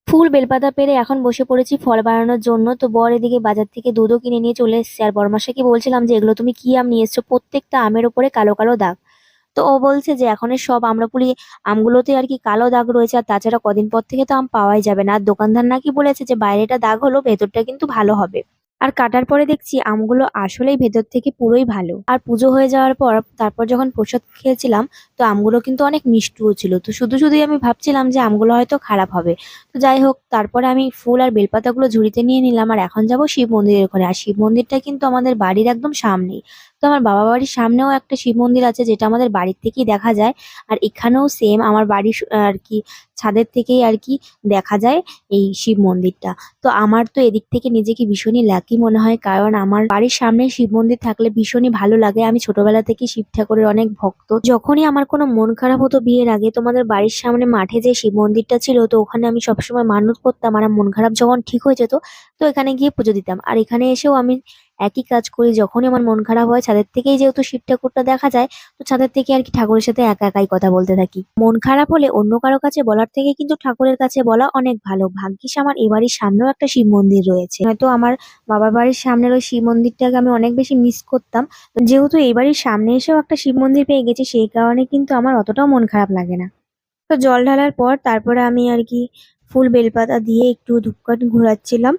ফুল বেলপাতা পেরে এখন বসে পড়েছি ফল বানানোর জন্য। তো বর এদিকে বাজার থেকে দুধও কিনে নিয়ে চলে এসেছে। আর বড়মাসাকে বলছিলাম যে এগুলো তুমি কি আম নিয়ে এসছো, প্রত্যেকটা আমের ওপরে কালো কালো দাগ। তো ও বলছে যে এখনের সব আম্রপুলি আমগুলোতে আর কি কালো দাগ রয়েছে, আর তাছাড়া কদিন পর থেকে তো আম পাওয়াই যাবে না। আর দোকানদার নাকি বলেছে যে বাইরেটা দাগ হলো ভেতরটা কিন্তু ভালো হবে। আর কাটার পরে দেখছি আমগুলো আসলেই ভেতর থেকে পুরোই ভালো। আর পুজো হয়ে যাওয়ার পর তারপর যখন প্রসাদ খেয়েছিলাম, তো আমগুলো কিন্তু অনেক মিষ্টিও ছিল। তো শুধু শুধুই আমি ভাবছিলাম যে আমগুলো হয়তো খারাপ হবে। তো যাই হোক, তারপরে আমি ফুল আর বেলপাতাগুলো ঝুড়িতে নিয়ে নিলাম। আর এখন যাব শিব মন্দিরের ওখানে। আর শিব মন্দিরটা কিন্তু আমাদের বাড়ির একদম সামনেই। তো আমার বাবা বাড়ির সামনেও একটা শিব মন্দির আছে, যেটা আমাদের বাড়ির থেকেই দেখা যায়। আর এখানেও সেম আমার বাড়ির আর কি ছাদের থেকেই আর কি দেখা যায় এই শিব মন্দিরটা। তো আমার তো এদিক থেকে নিজেকে ভীষণই লাকি মনে হয়, কারণ আমার বাড়ির সামনে শিব মন্দির থাকলে ভীষণই ভালো লাগে। আমি ছোটবেলা থেকে শিব ঠাকুরের অনেক ভক্ত। যখনই আমার কোনো মন খারাপ হতো বিয়ের আগে, তোমাদের বাড়ির সামনে মাঠে যে শিব মন্দিরটা ছিল, তো ওখানে আমি সবসময় মানত করতাম। আর আমার মন খারাপ যখন ঠিক হয়ে যেত, তো এখানে গিয়ে পুজো দিতাম। আর এখানে এসেও আমি একই কাজ করি। যখনই আমার মন খারাপ হয়, ছাদের থেকেই যেহেতু শিব ঠাকুরটা দেখা যায়, তো ছাদের থেকে আর কি ঠাকুরের সাথে একা একাই কথা বলতে থাকি। মন খারাপ হলে অন্য কারো কাছে বলার থেকে কিন্তু ঠাকুরের কাছে বলা অনেক ভালো। ভাগ্যিস আমার এ বাড়ির সামনেও একটা শিব মন্দির রয়েছে, হয়তো আমার বাবার বাড়ির সামনের ওই শিব মন্দিরটাকে আমি অনেক বেশি মিস করতাম। তো যেহেতু এই বাড়ির সামনে এসেও একটা শিব মন্দির পেয়ে গেছি, সেই কারণে কিন্তু আমার অতটাও মন খারাপ লাগে না। তো জল ঢালার পর তারপরে আমি আর কি ফুল বেলপাতা দিয়ে একটু ধূপকাঠি ঘোরাচ্ছিলাম।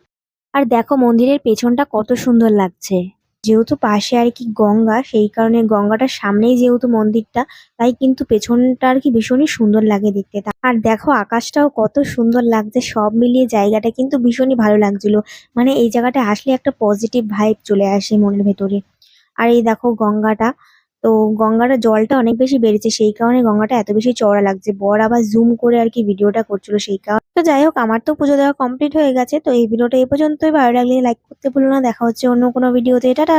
আর দেখো মন্দিরের পেছনটা কত সুন্দর লাগছে। যেহেতু পাশে আর কি গঙ্গা, সেই কারণে গঙ্গাটার সামনেই যেহেতু মন্দিরটা, তাই কিন্তু পেছনটা আর কি ভীষণই সুন্দর লাগে দেখতে। আর দেখো আকাশটাও কত সুন্দর লাগছে, সব মিলিয়ে জায়গাটা কিন্তু ভীষণই ভালো লাগছিল। মানে এই জায়গাটা আসলে একটা পজিটিভ ভাইব চলে আসে মনের ভেতরে। আর এই দেখো গঙ্গাটা, তো গঙ্গাটা জলটা অনেক বেশি বেড়েছে, সেই কারণে গঙ্গাটা এত বেশি চওড়া লাগছে। বর আবার জুম করে আর কি ভিডিওটা করছিল সেই কারণে। তো যাই হোক, আমার তো পুজো দেওয়া কমপ্লিট হয়ে গেছে। তো এই ভিডিওটা এই পর্যন্তই। ভালো লাগলে লাইক করতে ভুলো না। দেখা হচ্ছে অন্য কোনো ভিডিওতে। টাটা।